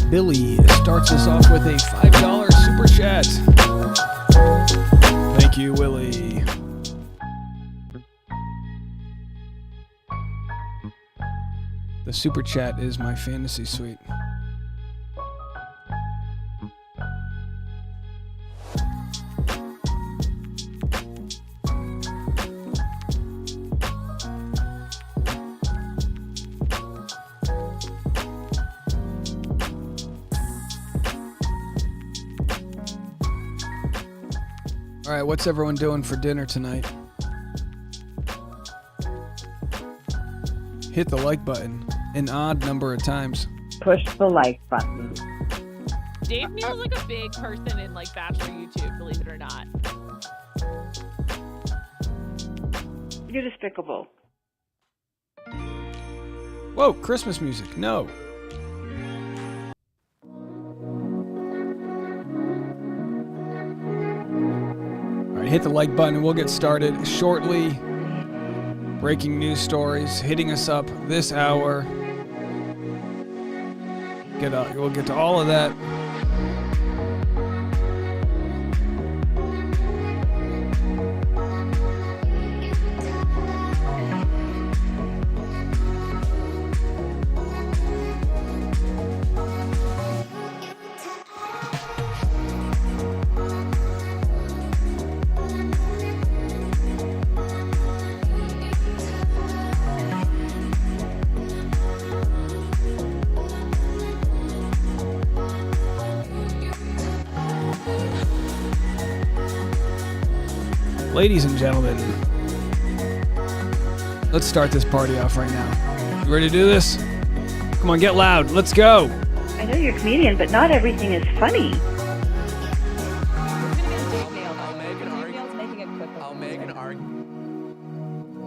Billy starts us off with a $5 super chat. Thank you, Willie. The super chat is my fantasy suite. All right, what's everyone doing for dinner tonight? Hit the like button an odd number of times. Push the like button. Dave Neal's like a big person in like Bachelor YouTube, believe it or not. You're despicable. Whoa, Christmas music. No. All right, hit the like button and we'll get started shortly. Breaking news stories hitting us up this hour. We'll get to all of that. Ladies and gentlemen, let's start this party off right now. You ready to do this? Come on, get loud. Let's go. I know you're a comedian, but not everything is funny.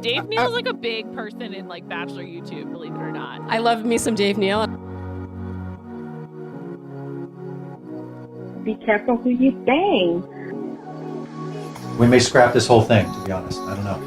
Dave Neal's like a big person in like Bachelor YouTube, believe it or not. I love me some Dave Neal. Be careful who you bang. We may scrap this whole thing, to be honest. I don't know.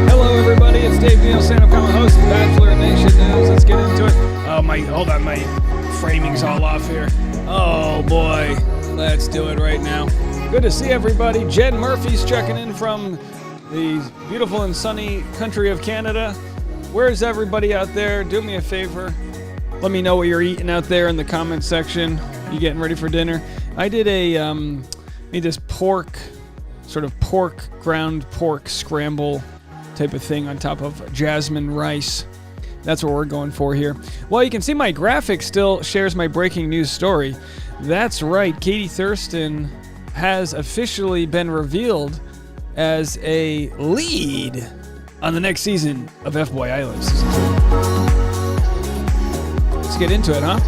Hello, everybody. It's Dave Neal, stand-up comedy host of Bachelor Nation News. Let's get into it. Oh, hold on, my framing's all off here. Oh, boy. Let's do it right now. Good to see everybody. Jen Murphy's checking in from the beautiful and sunny country of Canada. Where's everybody out there? Do me a favor. Let me know what you're eating out there in the comment section. You getting ready for dinner? I did made this ground pork scramble type of thing on top of jasmine rice. That's what we're going for here. Well, you can see my graphic still shares my breaking news story. That's right, Katie Thurston has officially been revealed as a lead on the next season of F-Boy Island. Let's get into it, huh?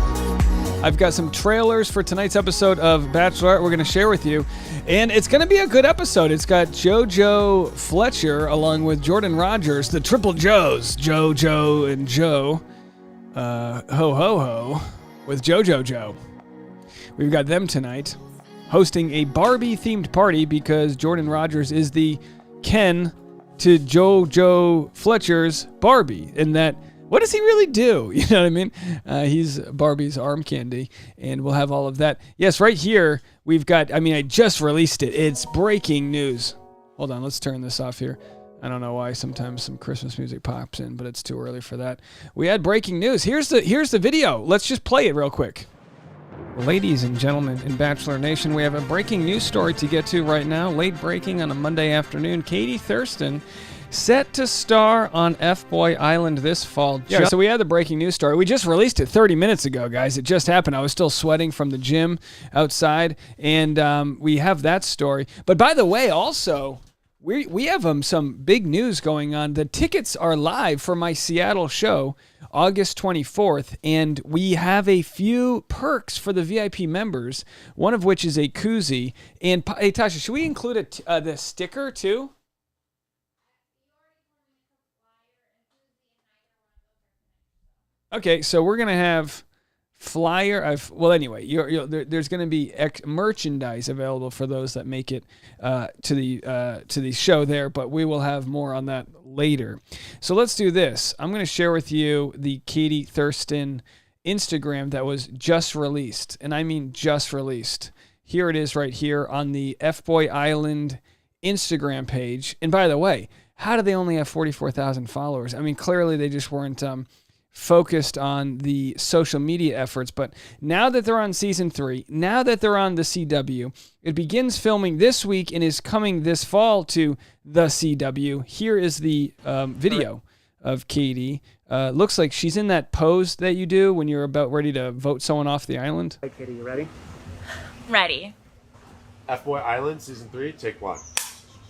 I've got some trailers for tonight's episode of Bachelorette we're going to share with you. And it's going to be a good episode. It's got JoJo Fletcher along with Jordan Rogers, the triple Joes, JoJo and Joe. Ho, ho, ho, with JoJo Joe. We've got them tonight hosting a Barbie-themed party because Jordan Rogers is the Ken to JoJo Fletcher's Barbie. And that, what does he really do? You know what I mean? He's Barbie's arm candy, and we'll have all of that. Yes, right here, we've got, I just released it. It's breaking news. Hold on, let's turn this off here. I don't know why sometimes some Christmas music pops in, but it's too early for that. We had breaking news. Here's the video. Let's just play it real quick. Ladies and gentlemen in Bachelor Nation, we have a breaking news story to get to right now. Late breaking on a Monday afternoon. Katie Thurston set to star on F-Boy Island this fall. Yeah, so we had the breaking news story. We just released it 30 minutes ago, guys. It just happened. I was still sweating from the gym outside, and we have that story. But by the way, also, We have some big news going on. The tickets are live for my Seattle show, August 24th, and we have a few perks for the VIP members, one of which is a koozie. And hey, Tasha, should we include the sticker too? Okay, so we're going to have flyer. Anyway, there's going to be merchandise available for those that make it to the show there, but we will have more on that later. So let's do this. I'm going to share with you the Katie Thurston Instagram that was just released, and I mean just released. Here it is right here on the F-Boy Island Instagram page. And by the way, how do they only have 44,000 followers? I mean, clearly they just weren't focused on the social media efforts, but now that they're on season 3, now that they're on the CW, it begins filming this week and is coming this fall to the CW. Here is the video of Katie. Looks like she's in that pose that you do when you're about ready to vote someone off the island. Hey, Katie, you ready? Ready. F-Boy Island, Season 3, take 1.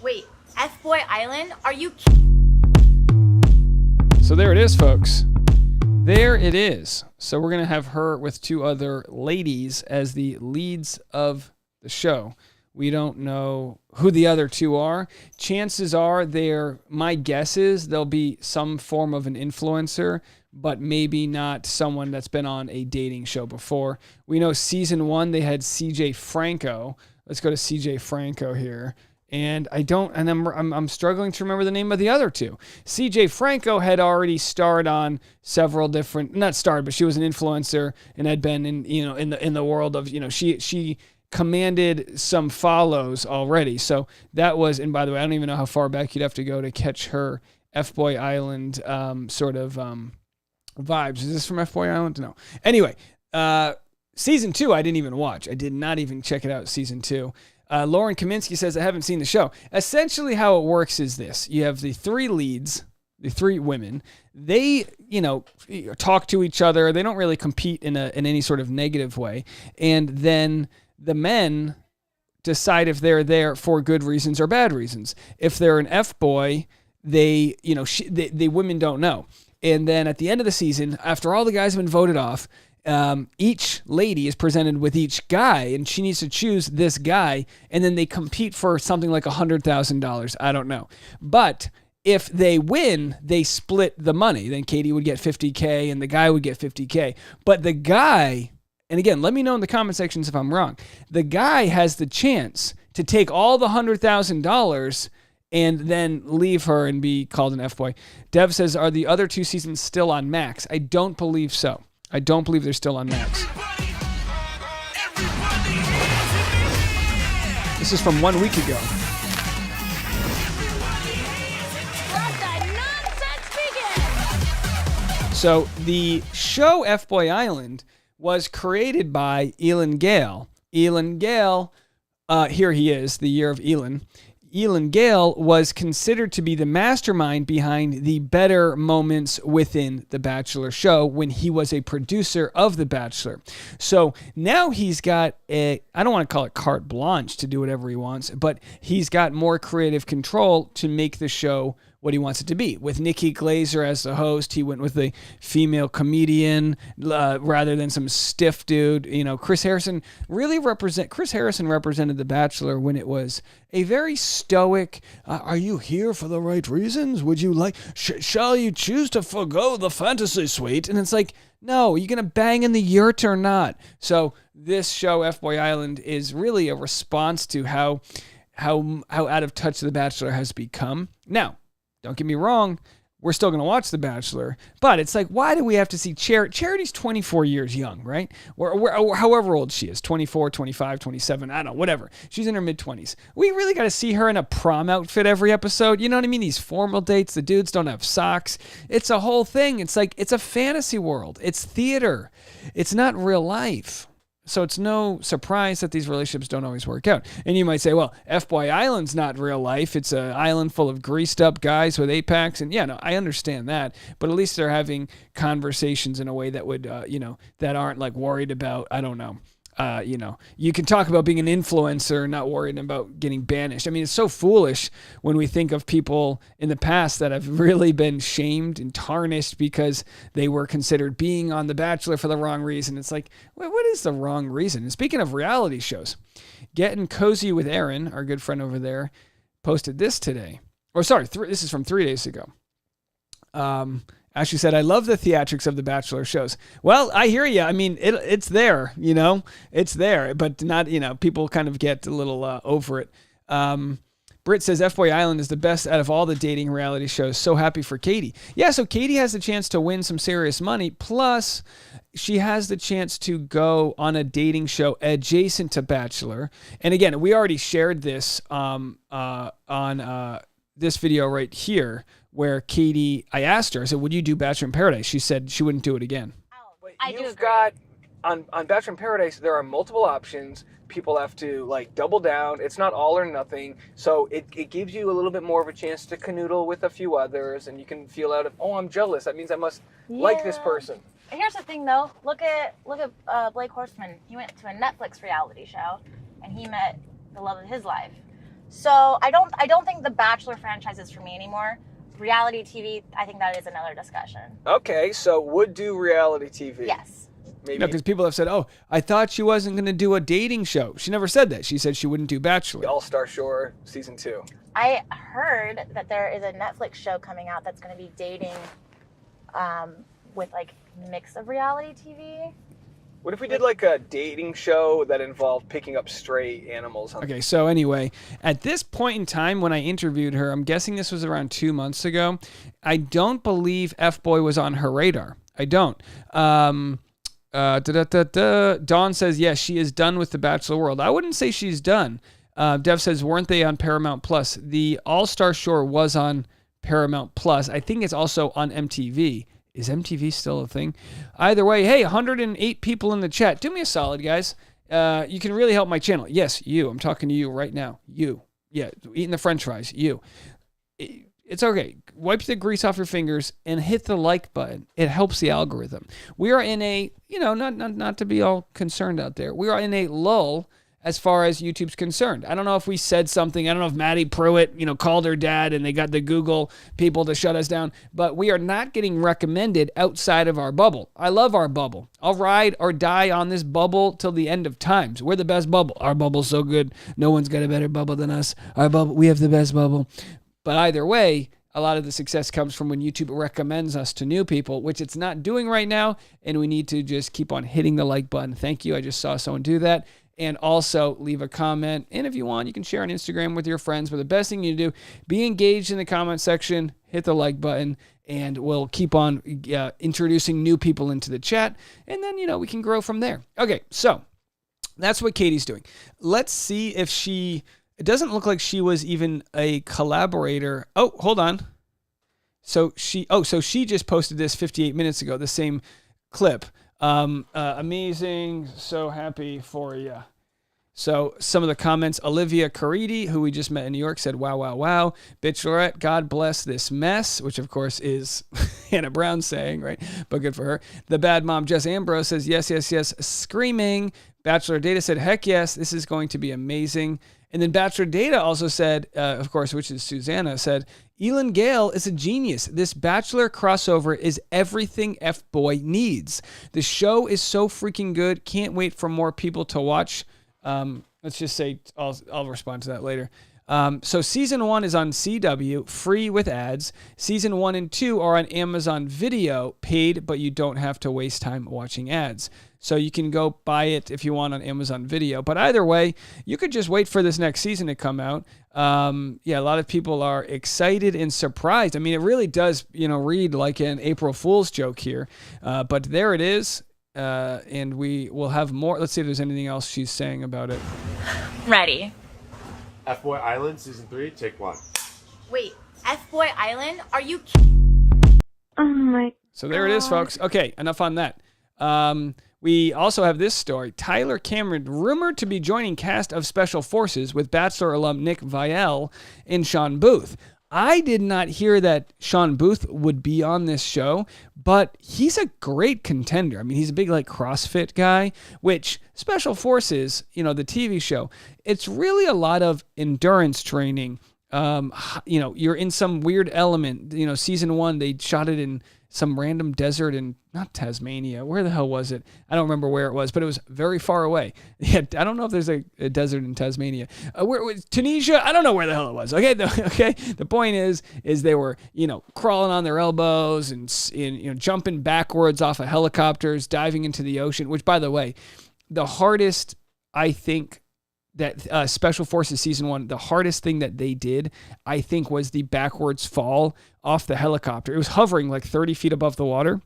Wait, F-Boy Island? Are you So there it is, folks. There it is. So we're going to have her with 2 other ladies as the leads of the show. We don't know who the other 2 are. Chances are my guess is they'll be some form of an influencer, but maybe not someone that's been on a dating show before. We know season 1, they had CJ Franco. Let's go to CJ Franco here. And I'm struggling to remember the name of the other 2. CJ Franco had already starred on several different, not starred, but she was an influencer and had been in the world of, she commanded some follows already. So that was, and by the way, I don't even know how far back you'd have to go to catch her F-Boy Island vibes. Is this from F-Boy Island? No. Anyway, season 2, I didn't even watch. I did not even check it out, season 2. Lauren Kaminsky says, I haven't seen the show. Essentially how it works is this. You have the 3 leads, the 3 women. They, talk to each other. They don't really compete in any sort of negative way. And then the men decide if they're there for good reasons or bad reasons. If they're an F-boy, the women don't know. And then at the end of the season, after all the guys have been voted off, each lady is presented with each guy, and she needs to choose this guy, and then they compete for something like $100,000. I don't know. But if they win, they split the money. Then Katie would get $50K, and the guy would get $50K. But the guy, and again, let me know in the comment sections if I'm wrong, the guy has the chance to take all the $100,000 and then leave her and be called an F-boy. Dev says, are the other 2 seasons still on Max? I don't believe so. I don't believe they're still on Max. This is from 1 week ago. So the show F-Boy Island was created by Elon Gale. Elon Gale, here he is, the year of Elon. Elon Gale was considered to be the mastermind behind the better moments within The Bachelor show when he was a producer of The Bachelor. So now he's got I don't want to call it carte blanche to do whatever he wants, but he's got more creative control to make the show what he wants it to be. With Nikki Glaser as the host, he went with a female comedian rather than some stiff dude. Chris Harrison represented The Bachelor when it was a very stoic, are you here for the right reasons? Would you like, shall you choose to forgo the fantasy suite? And it's like, no, you going to bang in the yurt or not? So this show, F-Boy Island, is really a response to how out of touch The Bachelor has become. Now, don't get me wrong, we're still going to watch The Bachelor, but it's like, why do we have to see Charity's 24 years young, right? Or however old she is, 24, 25, 27, I don't know, whatever. She's in her mid-20s. We really got to see her in a prom outfit every episode. You know what I mean? These formal dates, the dudes don't have socks. It's a whole thing. It's like, it's a fantasy world. It's theater. It's not real life. So it's no surprise that these relationships don't always work out. And you might say, well, F-Boy Island's not real life. It's an island full of greased up guys with 8-packs. And yeah, no, I understand that. But at least they're having conversations in a way that would, that aren't like worried about, I don't know, you can talk about being an influencer, not worrying about getting banished. I mean, it's so foolish when we think of people in the past that have really been shamed and tarnished because they were considered being on The Bachelor for the wrong reason. It's like, what is the wrong reason? And speaking of reality shows, Getting Cozy with Aaron, our good friend over there, posted this today. This is from 3 days ago. Ashley said, I love the theatrics of the Bachelor shows. Well, I hear you. I mean, it's there, it's there, but not, people kind of get a little over it. Britt says, F-Boy Island is the best out of all the dating reality shows. So happy for Katie. Yeah, so Katie has the chance to win some serious money. Plus, she has the chance to go on a dating show adjacent to Bachelor. And again, we already shared this on this video right here, where Katie, I asked her, I said, would you do Bachelor in Paradise? She said she wouldn't do it again. I do agree. On Bachelor in Paradise, there are multiple options. People have to double down. It's not all or nothing. So it gives you a little bit more of a chance to canoodle with a few others, and you can feel out of, I'm jealous. That means I must like this person. Here's the thing, though. Look at Blake Horstman. He went to a Netflix reality show, and he met the love of his life. So I don't think the Bachelor franchise is for me anymore. Reality TV, I think that is another discussion. Okay, so would do reality TV. Yes. Maybe. No, because people have said, I thought she wasn't going to do a dating show. She never said that. She said she wouldn't do Bachelor. The All-Star Shore Season 2. I heard that there is a Netflix show coming out that's going to be dating with mix of reality TV. What if we did a dating show that involved picking up stray animals? Okay, so anyway, at this point in time when I interviewed her, I'm guessing this was around 2 months ago, I don't believe F-Boy was on her radar. I don't. Dawn says, yes, she is done with the Bachelor world. I wouldn't say she's done. Dev says, weren't they on Paramount Plus? The All-Star Shore was on Paramount Plus. I think it's also on MTV. Is MTV still a thing? Either way, hey, 108 people in the chat. Do me a solid, guys. You can really help my channel. Yes, you. I'm talking to you right now. You. Yeah, eating the french fries. You. It's okay. Wipe the grease off your fingers and hit the like button. It helps the algorithm. We are in a, not to be all concerned out there. We are in a lull as far as YouTube's concerned. I don't know if we said something. I don't know if Maddie Pruitt, called her dad and they got the Google people to shut us down. But we are not getting recommended outside of our bubble. I love our bubble. I'll ride or die on this bubble till the end of times. We're the best bubble. Our bubble's so good. No one's got a better bubble than us. Our bubble, we have the best bubble. But either way, a lot of the success comes from when YouTube recommends us to new people, which it's not doing right now. And we need to just keep on hitting the like button. Thank you. I just saw someone do that. And also leave a comment. And if you want, you can share on Instagram with your friends. But the best thing you do, be engaged in the comment section, hit the like button, and we'll keep on introducing new people into the chat. And then, we can grow from there. Okay, so that's what Katie's doing. Let's see if it doesn't look like she was even a collaborator. Oh, hold on. So she just posted this 58 minutes ago, the same clip. Amazing. So happy for you. So some of the comments, Olivia Caridi, who we just met in New York, said, wow, wow, wow. Bachelorette, God bless this mess, which of course is Hannah Brown saying, right? But good for her. The bad mom, Jess Ambrose, says, yes, yes, yes, screaming. Bachelor Data said, heck yes, this is going to be amazing. And then Bachelor Data also said, of course, which is Susanna, said, Elin Gale is a genius. This Bachelor crossover is everything F-Boy needs. The show is so freaking good. Can't wait for more people to watch. Let's just say, I'll respond to that later. So season 1 is on CW, free with ads. Season 1 and 2 are on Amazon Video, paid, but you don't have to waste time watching ads. So you can go buy it if you want on Amazon Video. But either way, you could just wait for this next season to come out. A lot of people are excited and surprised. I mean, it really does, read like an April Fool's joke here. But there it is. And we will have more. Let's see if there's anything else she's saying about it. Ready. F-Boy Island Season 3, take 1. Wait, F-Boy Island? Are you Oh my. So there it is, folks. Okay, enough on that. We also have this story. Tyler Cameron rumored to be joining cast of Special Forces with Bachelor alum Nick Viall and Sean Booth. I did not hear that Sean Booth would be on this show, but he's a great contender. I mean, he's a big like CrossFit guy, which Special Forces, the TV show, it's really a lot of endurance training. You're in some weird element. Season 1, they shot it in some random desert in, not Tasmania. Where the hell was it? I don't remember where it was, but it was very far away. Yeah, I don't know if there's a desert in Tasmania. Where was Tunisia? I don't know where the hell it was. Okay, the point is they were, crawling on their elbows and jumping backwards off of helicopters, diving into the ocean, which, by the way, the hardest, I think, that Special Forces Season 1, the hardest thing that they did, I think, was the backwards fall off the helicopter. It was hovering like 30 feet above the water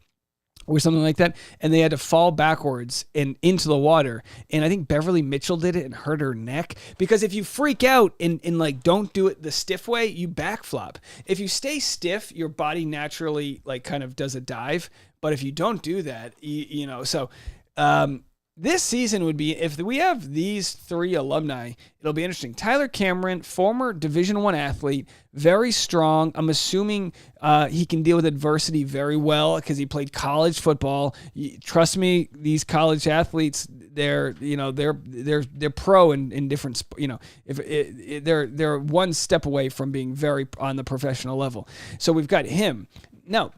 or something like that, and they had to fall backwards and into the water. And I think Beverly Mitchell did it and hurt her neck, because if you freak out and like don't do it the stiff way, you backflop. If you stay stiff, your body naturally like kind of does a dive, but if you don't do that, this season would be, if we have these 3 alumni, it'll be interesting. Tyler Cameron, former Division I athlete, very strong. I'm assuming he can deal with adversity very well because he played college football. Trust me, these college athletes, they're pro in different, they're one step away from being very on the professional level. So we've got him. No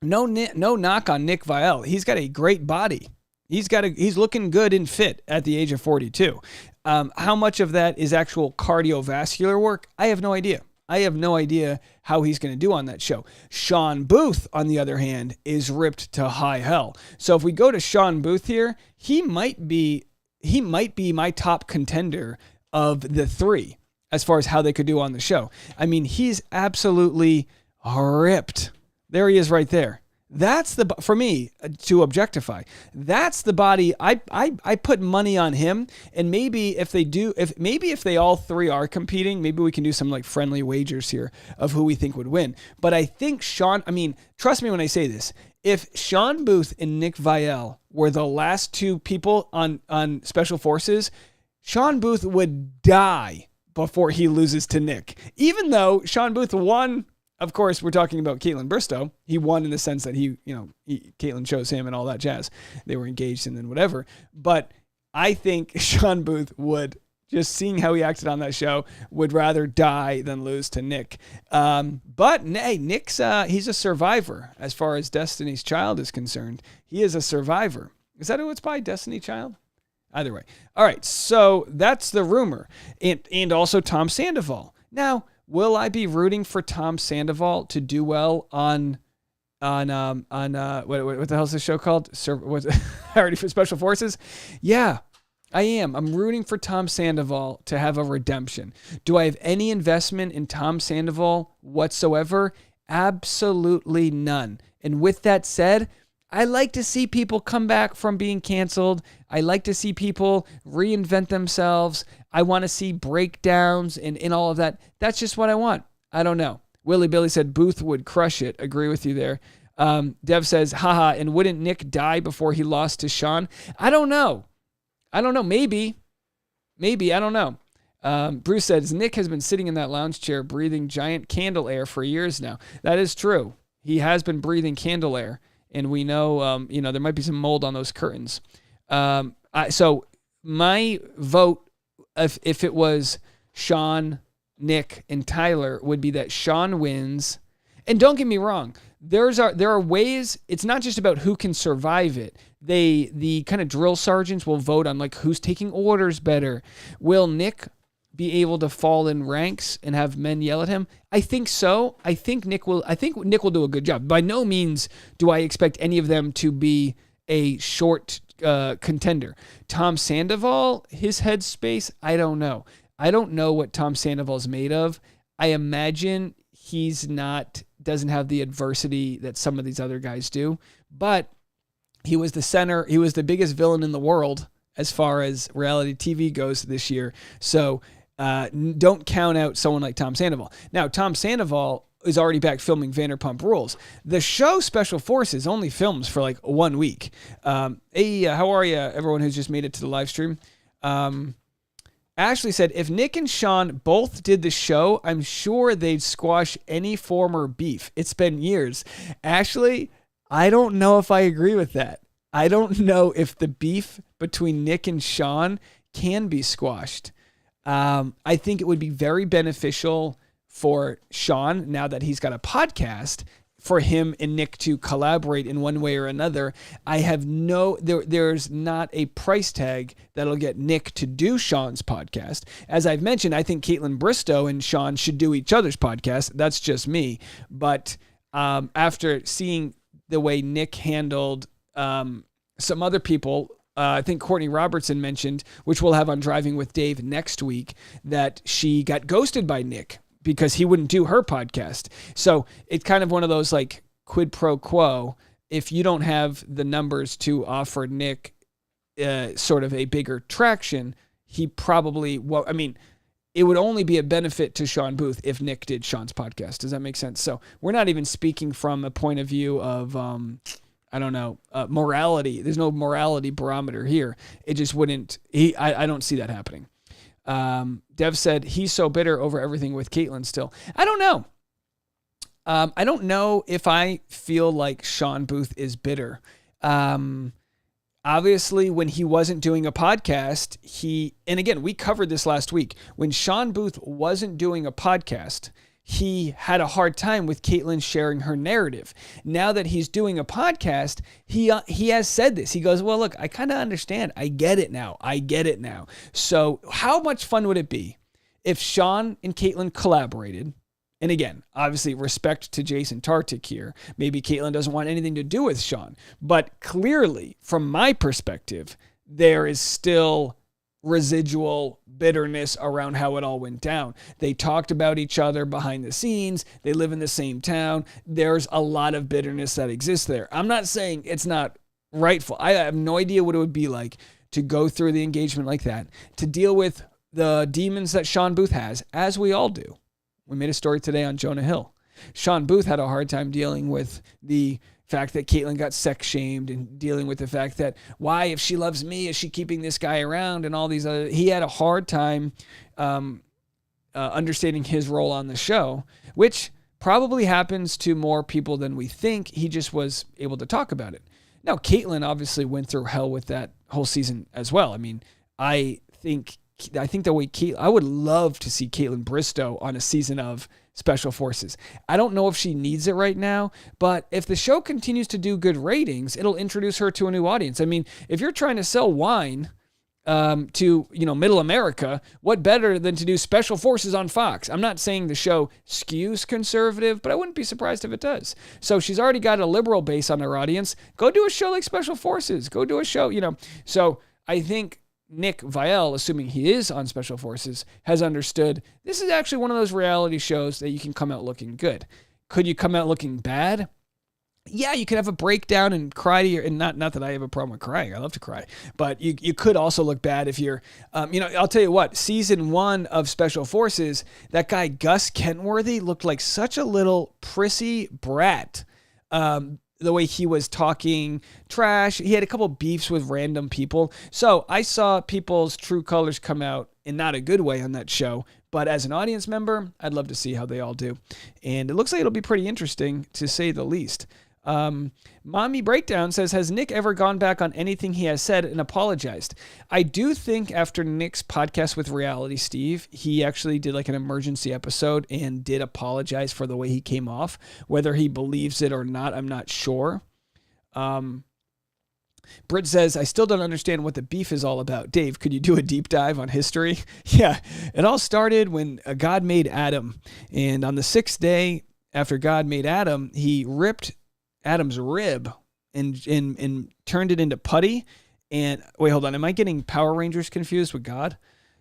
knock on Nick Viall. He's got a great body. He's looking good and fit at the age of 42. How much of that is actual cardiovascular work? I have no idea. I have no idea how he's going to do on that show. Sean Booth, on the other hand, is ripped to high hell. So if we go to Sean Booth here, he might be my top contender of the 3 as far as how they could do on the show. I mean, he's absolutely ripped. There he is right there. That's for me to objectify. That's the body. I put money on him, and maybe if they all 3 are competing, maybe we can do some like friendly wagers here of who we think would win. But I think trust me when I say this. If Sean Booth and Nick Viall were the last 2 people on Special Forces, Sean Booth would die before he loses to Nick. Even though Sean Booth won. Of course, we're talking about Caitlin Bristow. He won in the sense that Caitlin chose him and all that jazz. They were engaged and then whatever. But I think Sean Booth would, just seeing how he acted on that show, would rather die than lose to Nick. But hey, Nick's he's a survivor as far as Destiny's Child is concerned. He is a survivor. Is that who it's by, Destiny Child? Either way. All right, so that's the rumor. And also Tom Sandoval. Now, will I be rooting for Tom Sandoval to do well on what the hell is this show called? Already for Special Forces? Yeah, I am. I'm rooting for Tom Sandoval to have a redemption. Do I have any investment in Tom Sandoval whatsoever? Absolutely none. And with that said, I like to see people come back from being canceled. I like to see people reinvent themselves. I want to see breakdowns and all of that. That's just what I want. I don't know. Willie Billy said Booth would crush it. Agree with you there. Dev says, haha, and wouldn't Nick die before he lost to Sean? I don't know. Maybe. I don't know. Bruce says, Nick has been sitting in that lounge chair breathing giant candle air for years now. That is true. He has been breathing candle air. And we know, there might be some mold on those curtains. So my vote, if it was Sean, Nick, and Tyler, would be that Sean wins. And don't get me wrong, there are ways. It's not just about who can survive it. The kind of drill sergeants will vote on like who's taking orders better. Will Nick be able to fall in ranks and have men yell at him? I think so. I think Nick will do a good job. By no means do I expect any of them to be a short contender. Tom Sandoval, his headspace, I don't know. I don't know what Tom Sandoval's made of. I imagine doesn't have the adversity that some of these other guys do, but he was the center. He was the biggest villain in the world as far as reality TV goes this year. So don't count out someone like Tom Sandoval. Now, Tom Sandoval is already back filming Vanderpump Rules. The show Special Forces only films for like 1 week. Hey, how are you, everyone who's just made it to the live stream? Ashley said, if Nick and Sean both did the show, I'm sure they'd squash any former beef. It's been years. Ashley, I don't know if I agree with that. I don't know if the beef between Nick and Sean can be squashed. I think it would be very beneficial for Sean, now that he's got a podcast, for him and Nick to collaborate in one way or another. I have there's not a price tag that'll get Nick to do Sean's podcast. As I've mentioned, I think Caitlin Bristow and Sean should do each other's podcast. That's just me. But after seeing the way Nick handled some other people, I think Courtney Robertson mentioned, which we'll have on Driving with Dave next week, that she got ghosted by Nick because he wouldn't do her podcast. So it's kind of one of those like quid pro quo. If you don't have the numbers to offer Nick sort of a bigger traction, he probably, it would only be a benefit to Sean Booth if Nick did Sean's podcast. Does that make sense? So we're not even speaking from a point of view of, morality. There's no morality barometer here. It just wouldn't, I don't see that happening. Dev said he's so bitter over everything with Caitlyn still. I don't know. I don't know if I feel like Sean Booth is bitter. Obviously, when he wasn't doing a podcast, and again, we covered this last week. When Sean Booth wasn't doing a podcast, he had a hard time with Caitlyn sharing her narrative. Now that he's doing a podcast, he has said this. He goes, well, look, I kind of understand. I get it now. So how much fun would it be if Sean and Caitlyn collaborated? And again, obviously respect to Jason Tartik here. Maybe Caitlyn doesn't want anything to do with Sean. But clearly, from my perspective, there is still residual bitterness around how it all went down. They talked about each other behind the scenes. They live in the same town. There's a lot of bitterness that exists there. I'm not saying it's not rightful. I have no idea what it would be like to go through the engagement like that, to deal with the demons that Sean Booth has, as we all do. We made a story today on Jonah Hill. Sean Booth had a hard time dealing with the fact that Caitlyn got sex shamed, and dealing with the fact that why, if she loves me, is she keeping this guy around, and all these other, he had a hard time understanding his role on the show, which probably happens to more people than we think. He just was able to talk about it. Now, Caitlyn obviously went through hell with that whole season as well. I mean, I think the way I would love to see Caitlin Bristow on a season of Special Forces. I don't know if she needs it right now, but if the show continues to do good ratings, it'll introduce her to a new audience. I mean, if you're trying to sell wine to Middle America, what better than to do Special Forces on Fox? I'm not saying the show skews conservative, but I wouldn't be surprised if it does. So she's already got a liberal base on her audience. Go do a show like Special Forces. Go do a show, So I think Nick Viall, assuming he is on Special Forces, has understood this is actually one of those reality shows that you can come out looking good. Could you come out looking bad? Yeah, you could have a breakdown and cry to your, and not that I have a problem with crying. I love to cry. But you could also look bad if you're, I'll tell you what, season 1 of Special Forces, that guy Gus Kentworthy looked like such a little prissy brat. The way he was talking trash. He had a couple beefs with random people. So I saw people's true colors come out in not a good way on that show. But as an audience member, I'd love to see how they all do. And it looks like it'll be pretty interesting, to say the least. Mommy Breakdown says, has Nick ever gone back on anything he has said and apologized? I do think after Nick's podcast with Reality Steve, he actually did like an emergency episode and did apologize for the way he came off. Whether he believes it or not, I'm not sure. Britt says, I still don't understand what the beef is all about. Dave, could you do a deep dive on history? Yeah, it all started when God made Adam. And on the 6th day after God made Adam, he ripped Adam's rib and turned it into putty. And wait, hold on. Am I getting Power Rangers confused with God?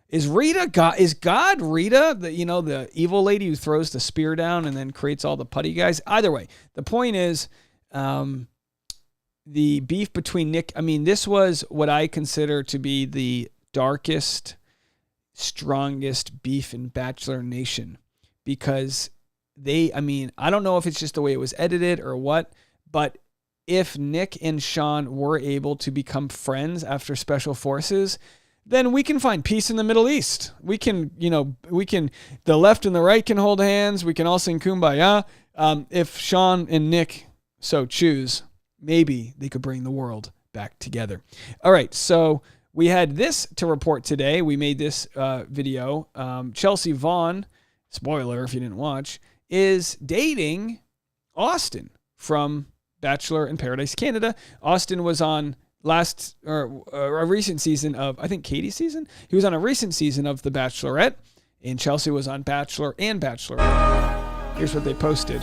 Is Rita God? Is God Rita, the evil lady who throws the spear down and then creates all the putty guys? Either way, the point is, the beef between Nick. I mean, this was what I consider to be the darkest, strongest beef in Bachelor Nation, because I don't know if it's just the way it was edited or what, but if Nick and Sean were able to become friends after Special Forces, then we can find peace in the Middle East. We can, the left and the right can hold hands. We can all sing Kumbaya. If Sean and Nick so choose, maybe they could bring the world back together. All right, so we had this to report today. We made this video. Chelsea Vaughn, spoiler if you didn't watch, is dating Austin from Bachelor in Paradise, Canada. Austin was on a recent season of, I think, Katie's season. He was on a recent season of The Bachelorette, and Chelsea was on Bachelor and Bachelorette. Here's what they posted.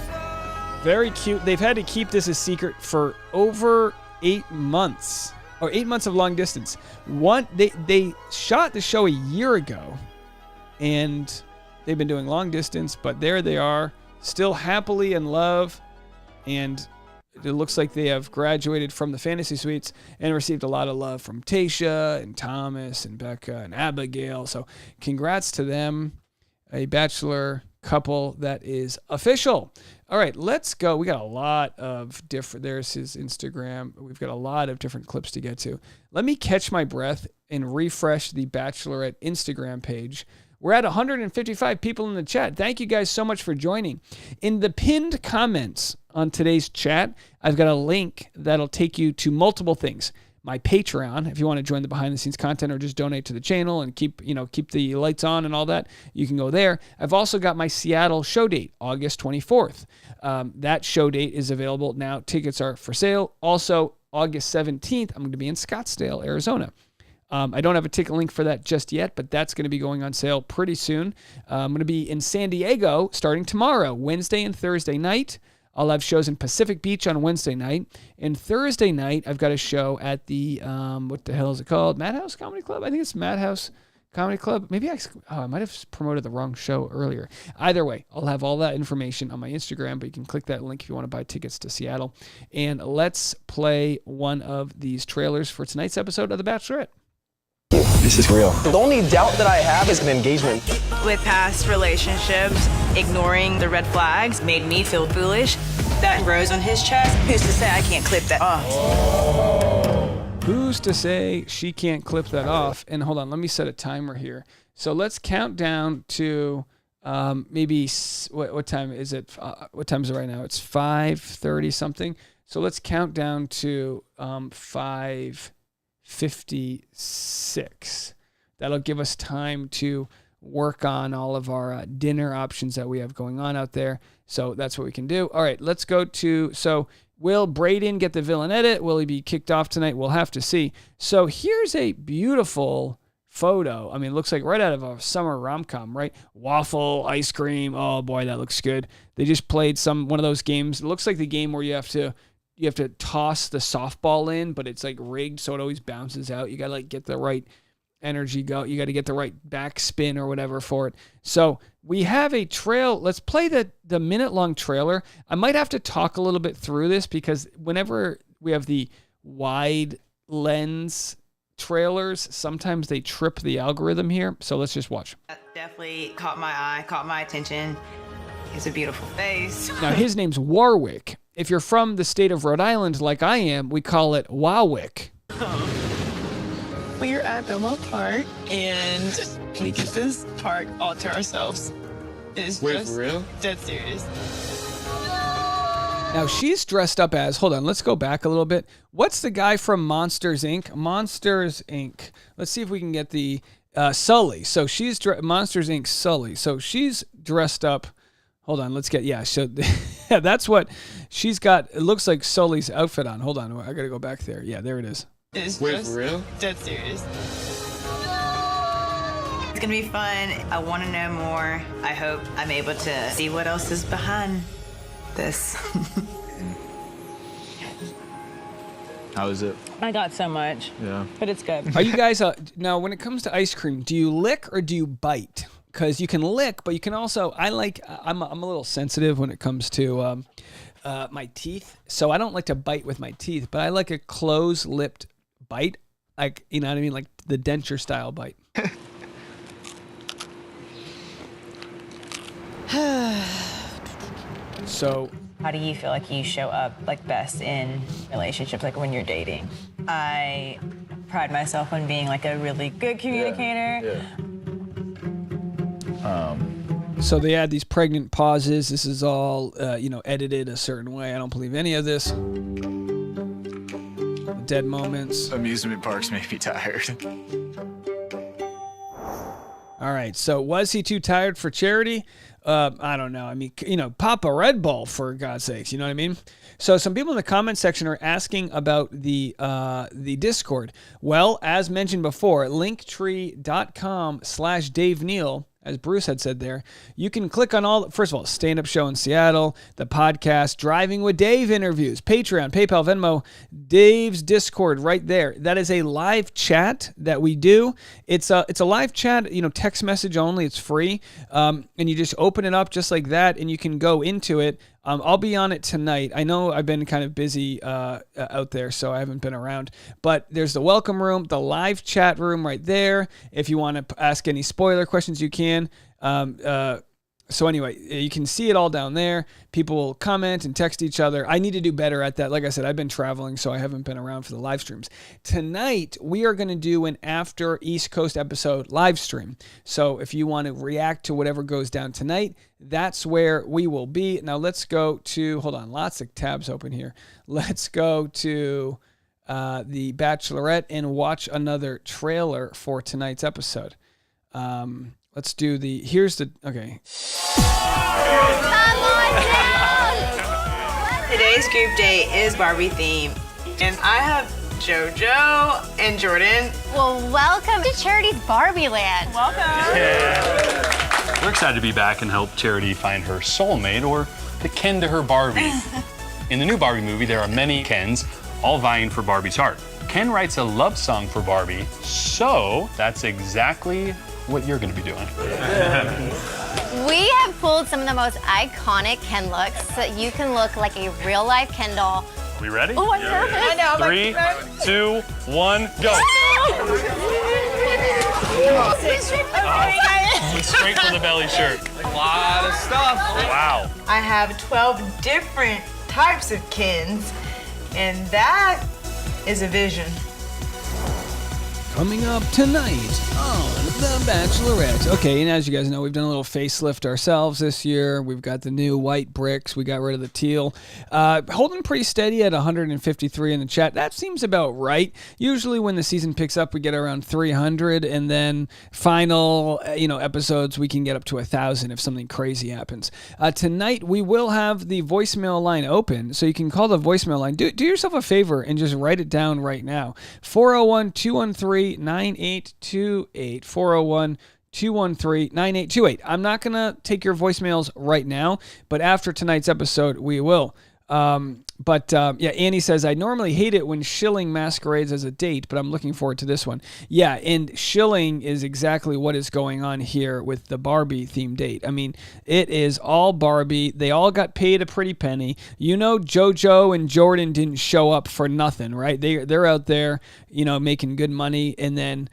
Very cute. They've had to keep this a secret for over 8 months, or 8 months of long distance. They shot the show a year ago, and they've been doing long distance, but there they are, still happily in love, and it looks like they have graduated from the fantasy suites and received a lot of love from Tayshia and Thomas and Becca and Abigail. So congrats to them, a Bachelor couple that is official. All right, let's go. We got a lot of different, there's his Instagram. We've got a lot of different clips to get to. Let me catch my breath and refresh the Bachelorette Instagram page. We're at 155 people in the chat. Thank you guys so much for joining. In the pinned comments on today's chat, I've got a link that'll take you to multiple things. My Patreon, if you want to join the behind the scenes content or just donate to the channel and keep the lights on and all that, you can go there. I've also got my Seattle show date, August 24th. That show date is available now. Tickets are for sale. Also, August 17th, I'm going to be in Scottsdale, Arizona. I don't have a ticket link for that just yet, but that's going to be going on sale pretty soon. I'm going to be in San Diego starting tomorrow, Wednesday and Thursday night. I'll have shows in Pacific Beach on Wednesday night. And Thursday night, I've got a show at the, what the hell is it called? Madhouse Comedy Club? I think it's Madhouse Comedy Club. Maybe I might have promoted the wrong show earlier. Either way, I'll have all that information on my Instagram, but you can click that link if you want to buy tickets to Seattle. And let's play one of these trailers for tonight's episode of The Bachelorette. This is real. The only doubt that I have is an engagement. With past relationships, ignoring the red flags made me feel foolish. That rose on his chest. Who's to say I can't clip that off? Who's to say she can't clip that off? And hold on, let me set a timer here. So let's count down to maybe, what time is it? What time is it right now? It's 5:30 something. So let's count down to 5:56. That'll give us time to work on all of our dinner options that we have going on out there. So that's what we can do. All right, let's go to, so will Brayden get the villain edit? Will he be kicked off tonight? We'll have to see. So here's a beautiful photo. I mean, it looks like right out of a summer rom-com, right? Waffle, ice cream. Oh boy, that looks good. They just played one of those games. It looks like the game where you have to toss the softball in, but it's like rigged so it always bounces out. You got to like get the right energy go. You got to get the right backspin or whatever for it. So we have a trail. Let's play the minute-long trailer. I might have to talk a little bit through this because whenever we have the wide lens trailers, sometimes they trip the algorithm here. So let's just watch. That definitely caught my eye, caught my attention. He's a beautiful face. Now, his name's Warwick. If you're from the state of Rhode Island like I am, we call it Wowick. We're at Belmont Park, and we get this park all to ourselves. It's just for real? Dead serious. Now, she's dressed up as, hold on, let's go back a little bit. What's the guy from Monsters, Inc.? Monsters, Inc. Let's see if we can get the Sully. So she's Monsters, Inc. Sully. So she's dressed up. Hold on, let's get, so yeah, that's what she's got. It looks like Sully's outfit on. Hold on, I got to go back there. Yeah, there it is. It's just for real? Dead serious. It's gonna be fun. I want to know more. I hope I'm able to see what else is behind this. How is it? I got so much. Yeah. But it's good. Are you guys, now when it comes to ice cream, do you lick or do you bite? Because you can lick, but you can also, I'm a little sensitive when it comes to my teeth. So I don't like to bite with my teeth, but I like a closed-lipped bite. Like, you know what I mean? Like the denture style bite. So how do you feel like you show up like best in relationships, like when you're dating? I pride myself on being like a really good communicator. So they add these pregnant pauses. This is all, edited a certain way. I don't believe any of this. Dead moments. Amusement parks make me tired. All right. So was he too tired for Charity? I don't know. I mean, pop a Red Bull for God's sakes. You know what I mean? So some people in the comment section are asking about the Discord. Well, as mentioned before, linktree.com/Dave Neal. As Bruce had said there, you can click on all, first of all, stand-up show in Seattle, the podcast, Driving with Dave interviews, Patreon, PayPal, Venmo, Dave's Discord right there. That is a live chat that we do. It's a live chat, text message only. It's free. And you just open it up just like that, and you can go into it. I'll be on it tonight. I know I've been kind of busy out there, so I haven't been around. But there's the welcome room, the live chat room right there. If you want to ask any spoiler questions, you can. So anyway, you can see it all down there. People will comment and text each other. I need to do better at that. Like I said, I've been traveling, so I haven't been around for the live streams. Tonight, we are going to do an after East Coast episode live stream. So if you want to react to whatever goes down tonight, that's where we will be. Now let's go to, hold on, lots of tabs open here. Let's go to the Bachelorette and watch another trailer for tonight's episode. Let's do okay. Come on down! Today's group date is Barbie themed, and I have JoJo and Jordan. Well, welcome to Charity's Barbie Land. Welcome. We're excited to be back and help Charity find her soulmate, or the Ken to her Barbie. In the new Barbie movie, there are many Kens, all vying for Barbie's heart. Ken writes a love song for Barbie, so that's exactly what you're going to be doing. We have pulled some of the most iconic Ken looks so that you can look like a real-life Ken doll. Are we ready? Oh, I'm nervous. I know. 3, 2, 1, go. Straight from the belly shirt. A lot of stuff. Wow. I have 12 different types of Kens, and that is a vision. Coming up tonight on The Bachelorette. Okay, and as you guys know, we've done a little facelift ourselves this year. We've got the new white bricks. We got rid of the teal. Holding pretty steady at 153 in the chat. That seems about right. Usually when the season picks up, we get around 300, and then final, episodes, we can get up to 1,000 if something crazy happens. Tonight, we will have the voicemail line open, so you can call the voicemail line. Do yourself a favor and just write it down right now. 401-213-9828. 401-213-9828. I'm not going to take your voicemails right now, but after tonight's episode, we will. Annie says, I normally hate it when shilling masquerades as a date, but I'm looking forward to this one. Yeah, and shilling is exactly what is going on here with the Barbie themed date. I mean, it is all Barbie. They all got paid a pretty penny. JoJo and Jordan didn't show up for nothing, right? They're out there, making good money. And then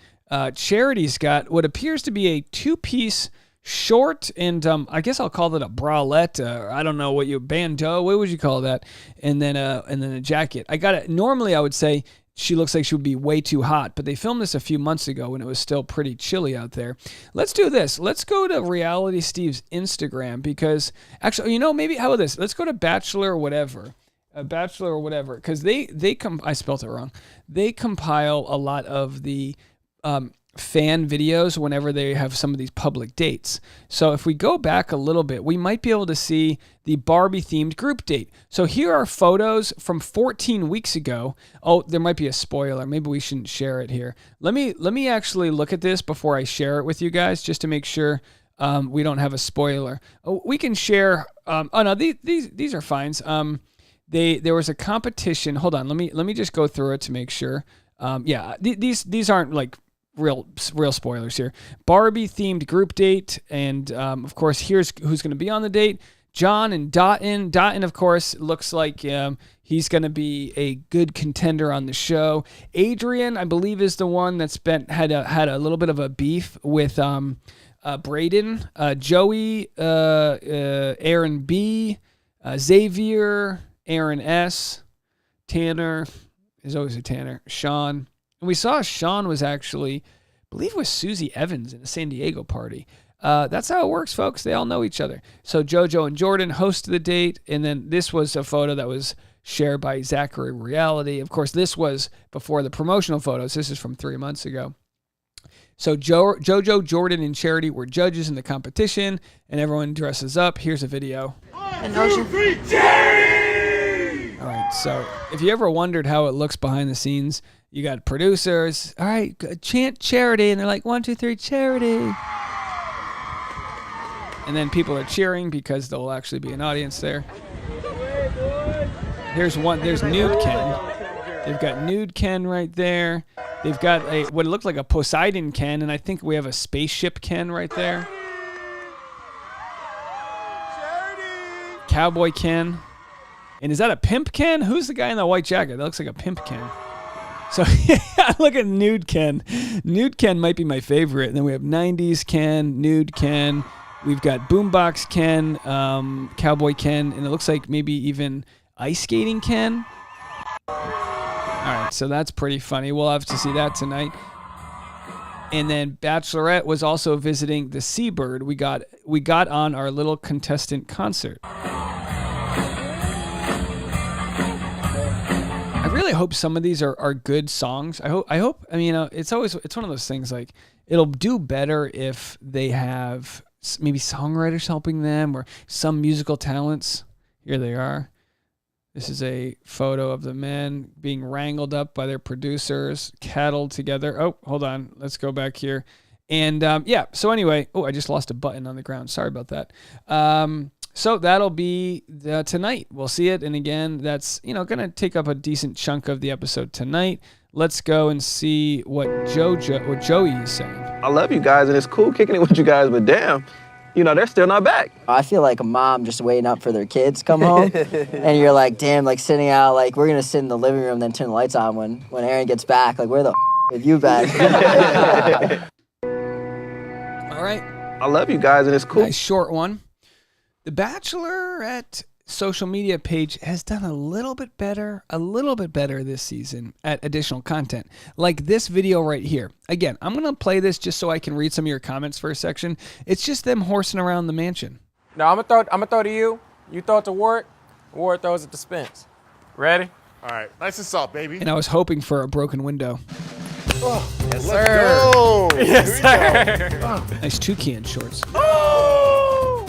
Charity's got what appears to be a two-piece short, and I guess I'll call it a bralette. I don't know bandeau. What would you call that? And then a jacket. I got it. Normally, I would say she looks like she would be way too hot, but they filmed this a few months ago when it was still pretty chilly out there. Let's do this. Let's go to Reality Steve's Instagram because actually, maybe how about this? Let's go to Bachelor whatever, because I spelled it wrong. They compile a lot of the fan videos whenever they have some of these public dates. So if we go back a little bit, we might be able to see the Barbie themed group date. So here are photos from 14 weeks ago. Oh, there might be a spoiler. Maybe we shouldn't share it here. Let me actually look at this before I share it with you guys, just to make sure we don't have a spoiler. Oh, we can share. These are fines. There was a competition. Hold on. Let me just go through it to make sure. These aren't like real spoilers here. Barbie themed group date, and of course here's who's going to be on the date. John and Dotun. Dotun, of course, looks like he's going to be a good contender on the show. Adrian, I believe, is the one that's had a little bit of a beef with Braden. Joey, Aaron B, Xavier, Aaron S, Tanner. There's always a Tanner. Sean. And we saw Sean was actually, I believe it was Susie Evans in a San Diego party. That's how it works, folks. They all know each other. So JoJo and Jordan hosted the date, and then this was a photo that was shared by Zachary Reality. Of course, this was before the promotional photos. This is from 3 months ago. So JoJo, Jordan, and Charity were judges in the competition, and everyone dresses up. Here's a video. And Ocean. All right, so if you ever wondered how it looks behind the scenes, you got producers. All right, chant Charity, and they're like, 1, 2, 3, Charity. And then people are cheering because there will actually be an audience there. There's Nude Ken. They've got Nude Ken right there. They've got what looked like a Poseidon Ken, and I think we have a spaceship Ken right there. Cowboy Ken. And is that a pimp Ken? Who's the guy in the white jacket? That looks like a pimp Ken. So look at Nude Ken. Nude Ken might be my favorite. And then we have 90s Ken, Nude Ken. We've got Boombox Ken, Cowboy Ken, and it looks like maybe even Ice Skating Ken. All right, so that's pretty funny. We'll have to see that tonight. And then Bachelorette was also visiting the Seabird. We got on our little contestant concert. I really hope some of these are good songs. I hope. I mean, it's one of those things like it'll do better if they have maybe songwriters helping them or some musical talents. Here they are. This is a photo of the men being wrangled up by their producers, cattled together. Oh, hold on. Let's go back here. And yeah, so anyway, I just lost a button on the ground. Sorry about that. So that'll be tonight. We'll see it. And again, that's, going to take up a decent chunk of the episode tonight. Let's go and see what Joey is saying. I love you guys, and it's cool kicking it with you guys, but damn, they're still not back. I feel like a mom just waiting up for their kids to come home, and you're like, damn, like sitting out, like we're gonna sit in the living room, then turn the lights on when Aaron gets back. Like, where the have you been? All right. I love you guys, and it's cool. Nice short one. The Bachelorette social media page has done a little bit better this season at additional content. Like this video right here. Again, I'm going to play this just so I can read some of your comments for a section. It's just them horsing around the mansion. No, I'm gonna throw to you. You throw it to Ward. Ward throws it to Spence. Ready? All right. Nice and soft, baby. And I was hoping for a broken window. Oh, yes, let's sir. Go. Yes, sir. Nice toucan shorts. Oh!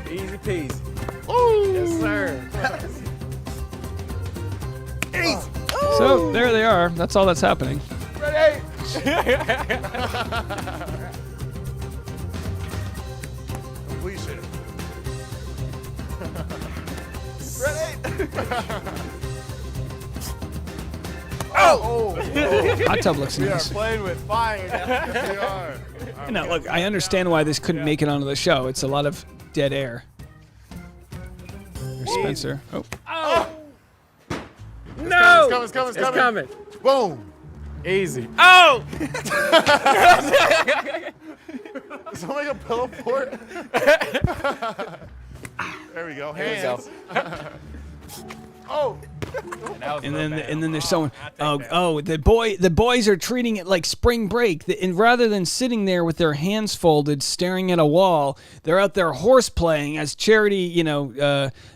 Easy peasy. Ooh. Yes, sir. Easy. So there they are. That's all that's happening. Ready? Completion. Ready? Oh! Hot tub looks We are nice. playing with fire now. Yes, we are. Now, look, I understand why this couldn't make it onto the show. It's a lot of dead air. There's Spencer. Oh. Oh! No! It's coming. It's coming. Boom. Easy. Oh! Is that like a pillow fort? There we go. Hands. Oh. And then there's someone. The boys are treating it like spring break. And rather than sitting there with their hands folded, staring at a wall, they're out there horse playing as Charity,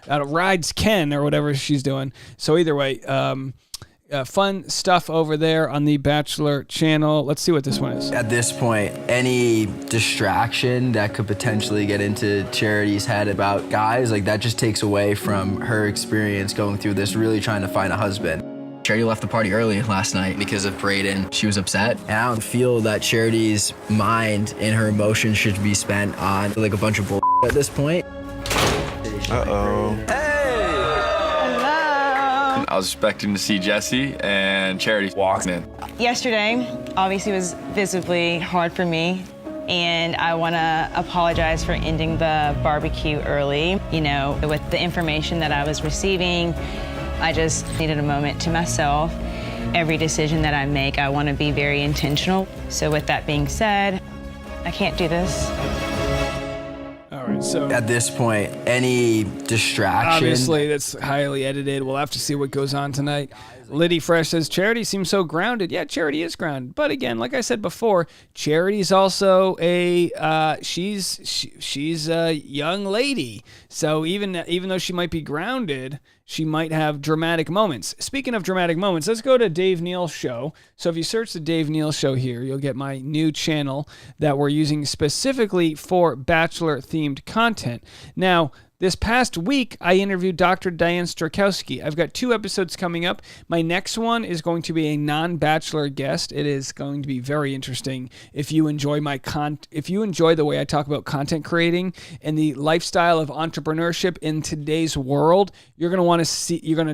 rides Ken or whatever she's doing. So either way, fun stuff over there on the Bachelor channel. Let's see what this one is. At this point, any distraction that could potentially get into Charity's head about guys, like that just takes away from her experience going through this, really trying to find a husband. Charity left the party early last night because of Brayden. She was upset. And I don't feel that Charity's mind and her emotions should be spent on like a bunch of bull at this point. Uh-oh. I was expecting to see Jesse and Charity walking in. Yesterday, obviously, was visibly hard for me, and I want to apologize for ending the barbecue early. With the information that I was receiving, I just needed a moment to myself. Every decision that I make, I want to be very intentional. So with that being said, I can't do this. All All right, so At this point, any distraction. obviously that's highly edited. We'll have to see what goes on tonight. Liddy Fresh says, Charity seems so grounded. Yeah, Charity is grounded. But again, like I said before, Charity's also she's a young lady. So even though she might be grounded, she might have dramatic moments. Speaking of dramatic moments, let's go to Dave Neal's show. So if you search the Dave Neal show here, you'll get my new channel that we're using specifically for Bachelor-themed content. Now, this past week, I interviewed Dr. Diane Strakowski. I've got 2 episodes coming up. My next one is going to be a non-Bachelor guest. It is going to be very interesting. If you enjoy if you enjoy the way I talk about content creating and the lifestyle of entrepreneurship in today's world, you're going to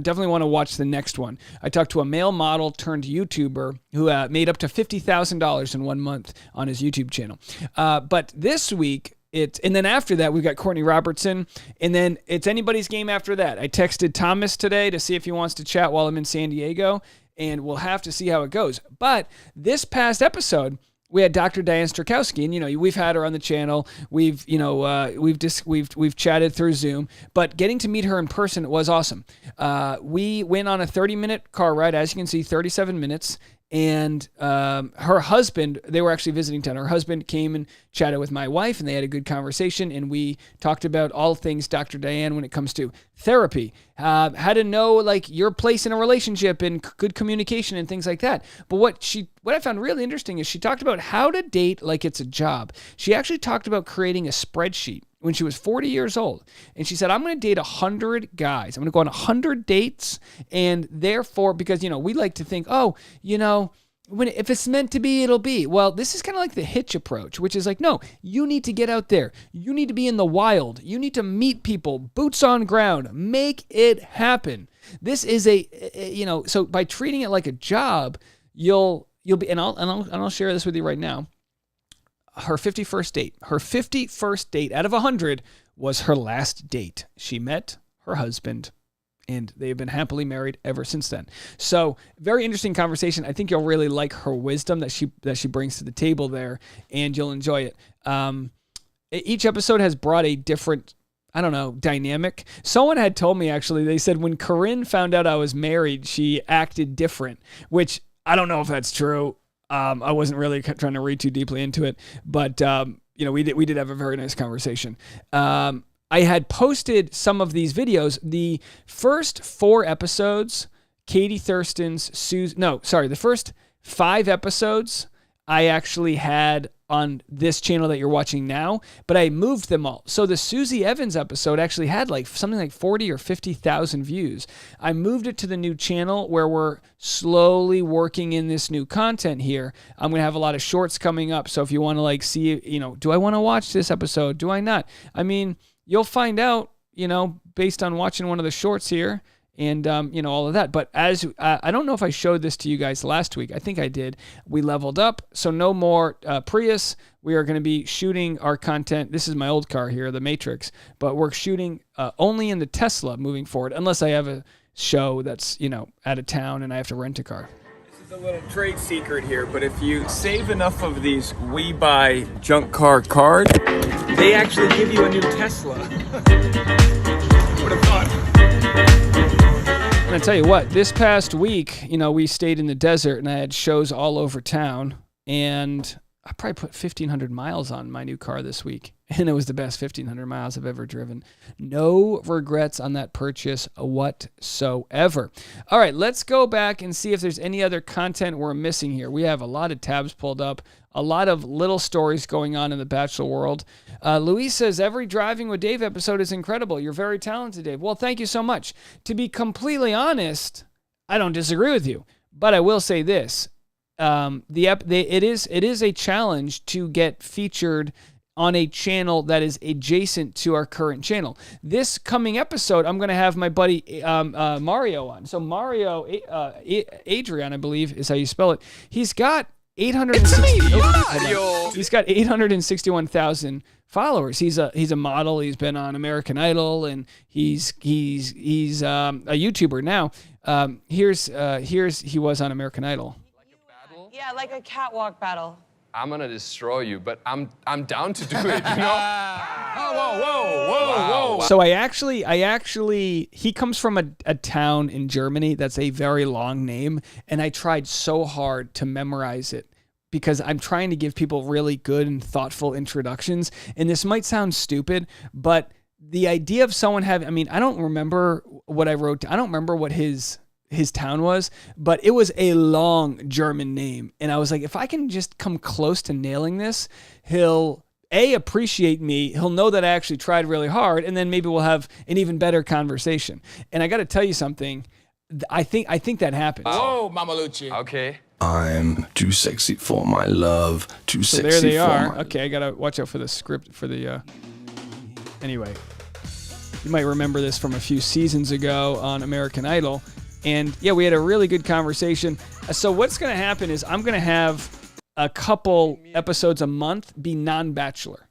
definitely want to watch the next one. I talked to a male model turned YouTuber who made up to $50,000 in 1 month on his YouTube channel. But this week, and then after that, we've got Courtney Robertson, and then it's anybody's game after that. I texted Thomas today to see if he wants to chat while I'm in San Diego, and we'll have to see how it goes. But this past episode, we had Dr. Diane Strakowski, and we've had her on the channel. We've chatted through Zoom, but getting to meet her in person was awesome. We went on a 30-minute car ride, as you can see, 37 minutes. And her husband, they were actually visiting town. Her husband came and chatted with my wife, and they had a good conversation. And we talked about all things Dr. Diane when it comes to therapy, how to know your place in a relationship and good communication and things like that. But what I found really interesting is she talked about how to date like it's a job. She actually talked about creating a spreadsheet when she was 40 years old. And she said, I'm going to date 100 guys. I'm going to go on 100 dates. And therefore, because, we like to think, if it's meant to be, it'll be. Well, this is kind of like the Hitch approach, which is like, no, you need to get out there. You need to be in the wild. You need to meet people, boots on ground, make it happen. This is so by treating it like a job, you'll be, and I'll share this with you right now. Her 51st date out of 100 was her last date. She met her husband, and they've been happily married ever since then. So, very interesting conversation. I think you'll really like her wisdom that she brings to the table there, and you'll enjoy it. Each episode has brought a different, dynamic. Someone had told me, actually, they said when Corinne found out I was married, she acted different, which I don't know if that's true. I wasn't really trying to read too deeply into it, but we did have a very nice conversation. I had posted some of these videos. The first 4 episodes, Katie Thurston's the first 5 episodes I actually had on this channel that you're watching now, but I moved them all. So the Susie Evans episode actually had something like 40 or 50,000 views. I moved it to the new channel where we're slowly working in this new content here. I'm going to have a lot of shorts coming up. So if you want to see, do I want to watch this episode? Do I not? I mean, you'll find out, based on watching one of the shorts here. And, all of that. But I don't know if I showed this to you guys last week. I think I did. We leveled up. So no more Prius. We are going to be shooting our content. This is my old car here, the Matrix. But we're shooting only in the Tesla moving forward, unless I have a show that's, out of town and I have to rent a car. This is a little trade secret here, but if you save enough of these We Buy Junk Car cards, they actually give you a new Tesla. Would have thought. And I tell you what, this past week, we stayed in the desert and I had shows all over town, and I probably put 1,500 miles on my new car this week, and it was the best 1,500 miles I've ever driven. No regrets on that purchase whatsoever. All right, let's go back and see if there's any other content we're missing here. We have a lot of tabs pulled up, a lot of little stories going on in the Bachelor world. Luis says, every Driving with Dave episode is incredible. You're very talented, Dave. Well, thank you so much. To be completely honest, I don't disagree with you, but I will say this. It is a challenge to get featured on a channel that is adjacent to our current channel. This coming episode, I'm going to have my buddy Mario on. So Mario, Adrian, I believe is how you spell it. He's got 861,000 followers. He's a model. He's been on American Idol, and he's a YouTuber now. He was on American Idol. Yeah, like a catwalk battle. I'm gonna destroy you, but I'm down to do it, you know? Whoa. So I actually, he comes from a town in Germany that's a very long name, and I tried so hard to memorize it because I'm trying to give people really good and thoughtful introductions. And this might sound stupid, but the idea of someone having, I mean, I don't remember what I wrote. I don't remember what his town was, but it was a long German name. And I was like, if I can just come close to nailing this, he'll appreciate me. He'll know that I actually tried really hard, and then maybe we'll have an even better conversation. And I got to tell you something. I think that happens. Whoa, Mama Lucci. Okay. I'm too sexy for my love. Too So sexy there they for are. my Okay, I got to watch out for the script for the anyway. You might remember this from a few seasons ago on American Idol. And yeah, we had a really good conversation. So what's going to happen is I'm going to have a couple episodes a month be non-Bachelor,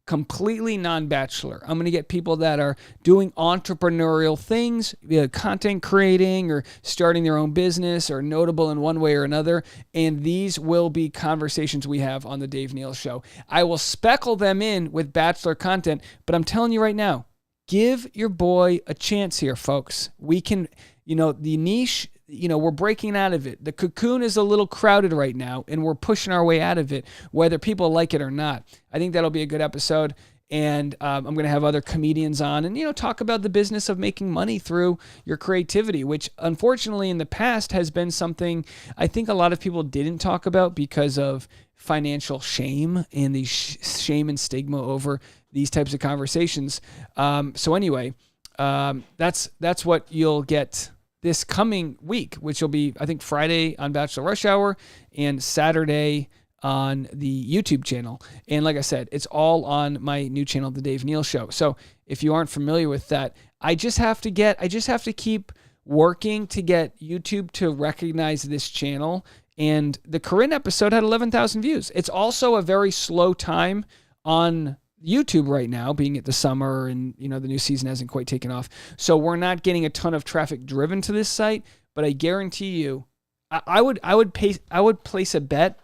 completely non-Bachelor. I'm going to get people that are doing entrepreneurial things, content creating or starting their own business or notable in one way or another. And these will be conversations we have on the Dave Neal Show. I will speckle them in with Bachelor content, but I'm telling you right now, give your boy a chance here, folks. We can, the niche, we're breaking out of it. The cocoon is a little crowded right now, and we're pushing our way out of it, whether people like it or not. I think that'll be a good episode, and I'm going to have other comedians on and, talk about the business of making money through your creativity, which unfortunately in the past has been something I think a lot of people didn't talk about because of financial shame and the shame and stigma over these types of conversations. So anyway, that's what you'll get this coming week, which will be, I think, Friday on Bachelor Rush Hour and Saturday on the YouTube channel. And like I said, it's all on my new channel, The Dave Neal Show. So if you aren't familiar with that, I just have to keep working to get YouTube to recognize this channel. And the Corinne episode had 11,000 views. It's also a very slow time on YouTube right now, being at the summer and the new season hasn't quite taken off. So we're not getting a ton of traffic driven to this site, but I guarantee you, I would place a bet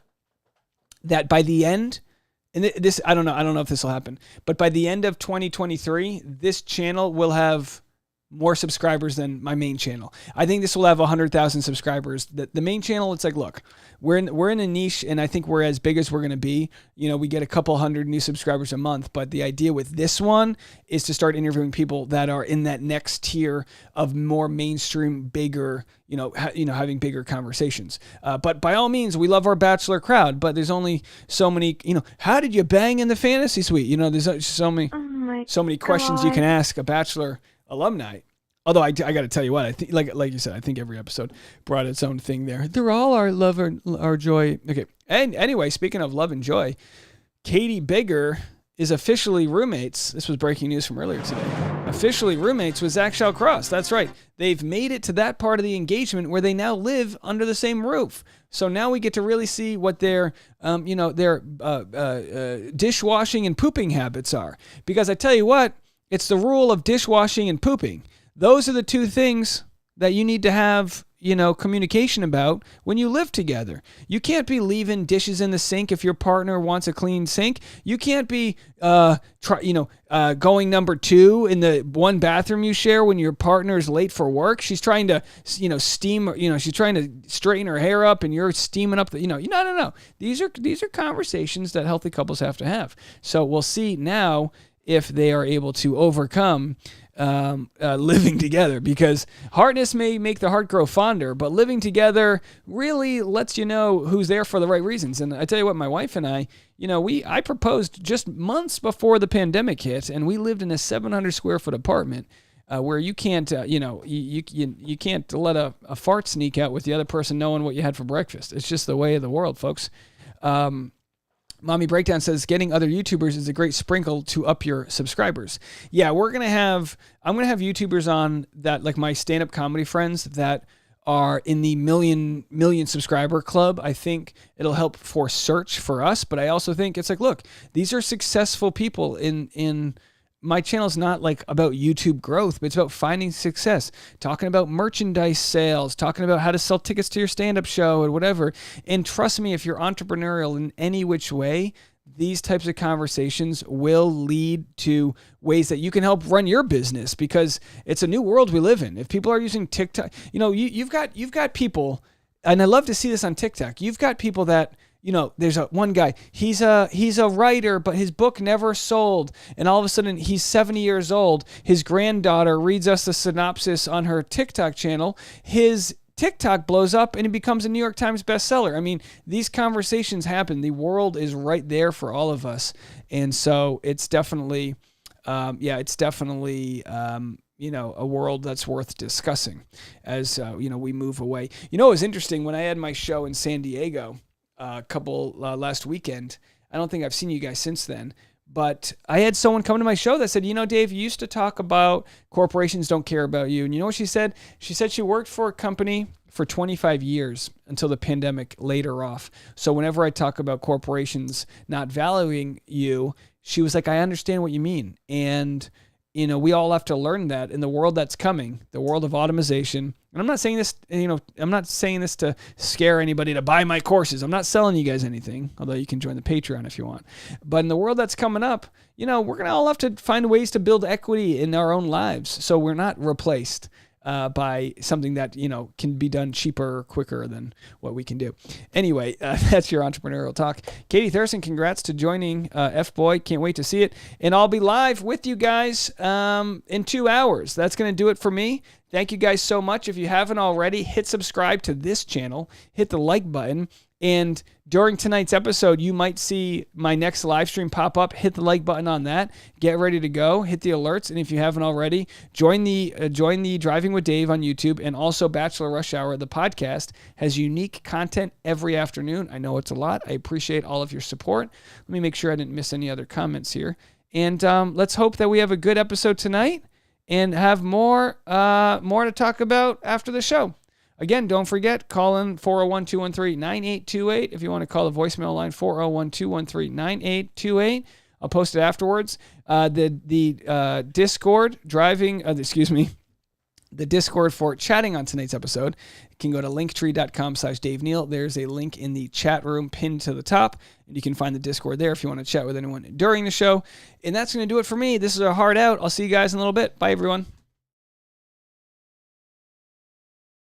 that by the end, and this I don't know if this will happen, but by the end of 2023, this channel will have more subscribers than my main channel. I think this will have 100,000 subscribers. The main channel, it's like, look, we're in a niche, and I think we're as big as we're going to be. We get a couple hundred new subscribers a month, but the idea with this one is to start interviewing people that are in that next tier of more mainstream, bigger, having bigger conversations. But by all means, we love our Bachelor crowd, but there's only so many, how did you bang in the fantasy suite? There's so many questions you can ask a Bachelor alumni. Although I got to tell you what, I think, like you said, I think every episode brought its own thing there. They're all our love or our joy. Okay. And anyway, speaking of love and joy, Katie Bigger is officially roommates. This was breaking news from earlier today. Officially roommates with Zach Shallcross. That's right. They've made it to that part of the engagement where they now live under the same roof. So now we get to really see what their dishwashing and pooping habits are. Because I tell you what, it's the rule of dishwashing and pooping. Those are the two things that you need to have, communication about when you live together. You can't be leaving dishes in the sink if your partner wants a clean sink. You can't be, going number 2 in the one bathroom you share when your partner is late for work. She's trying to, steam, she's trying to straighten her hair up and you're steaming up no. These are conversations that healthy couples have to have. So we'll see now if they are able to overcome living together, because hardness may make the heart grow fonder, but living together really lets you know who's there for the right reasons. And I tell you what, my wife and I proposed just months before the pandemic hit, and we lived in a 700 square foot apartment where you can't, you can't let a fart sneak out with the other person knowing what you had for breakfast. It's just the way of the world, folks. Mommy Breakdown says getting other YouTubers is a great sprinkle to up your subscribers. Yeah, I'm going to have YouTubers on that, like my stand-up comedy friends that are in the million subscriber club. I think it'll help for search for us, but I also think it's like, look, these are successful people in my channel is not like about YouTube growth, but it's about finding success, talking about merchandise sales, talking about how to sell tickets to your stand-up show and whatever. And trust me, if you're entrepreneurial in any which way, these types of conversations will lead to ways that you can help run your business, because it's a new world we live in. If people are using TikTok, you've got people, and I love to see this on TikTok. You've got people that, there's one guy, he's a writer, but his book never sold. And all of a sudden he's 70 years old. His granddaughter reads us the synopsis on her TikTok channel. His TikTok blows up and it becomes a New York Times bestseller. I mean, these conversations happen. The world is right there for all of us. And so it's definitely, a world that's worth discussing as, we move away. It was interesting when I had my show in San Diego last weekend. I don't think I've seen you guys since then. But I had someone come to my show that said, Dave, you used to talk about corporations don't care about you. And you know what she said? She said she worked for a company for 25 years until the pandemic laid her off. So whenever I talk about corporations not valuing you, she was like, I understand what you mean. And, we all have to learn that in the world that's coming, the world of automation. And I'm not saying this, to scare anybody to buy my courses. I'm not selling you guys anything, although you can join the Patreon if you want. But in the world that's coming up, we're going to all have to find ways to build equity in our own lives. So we're not replaced by something that, can be done cheaper or quicker than what we can do. Anyway, that's your entrepreneurial talk. Katie Thurston, congrats to joining F-Boy. Can't wait to see it. And I'll be live with you guys in 2 hours. That's going to do it for me. Thank you guys so much. If you haven't already, hit subscribe to this channel, hit the like button, and during tonight's episode, you might see my next live stream pop up. Hit the like button on that. Get ready to go. Hit the alerts, and if you haven't already, join the Driving with Dave on YouTube, and also Bachelor Rush Hour, the podcast, has unique content every afternoon. I know it's a lot. I appreciate all of your support. Let me make sure I didn't miss any other comments here, and let's hope that we have a good episode tonight and have more to talk about after the show. Again, don't forget, call in 401-213-9828 if you want to call the voicemail line, 401-213-9828. I'll post it afterwards. The Discord the Discord for chatting on tonight's episode, you can go to linktree.com/Dave Neal. There's a link in the chat room pinned to the top, and you can find the Discord there if you want to chat with anyone during the show. And that's going to do it for me. This is a hard out. I'll see you guys in a little bit. Bye, everyone.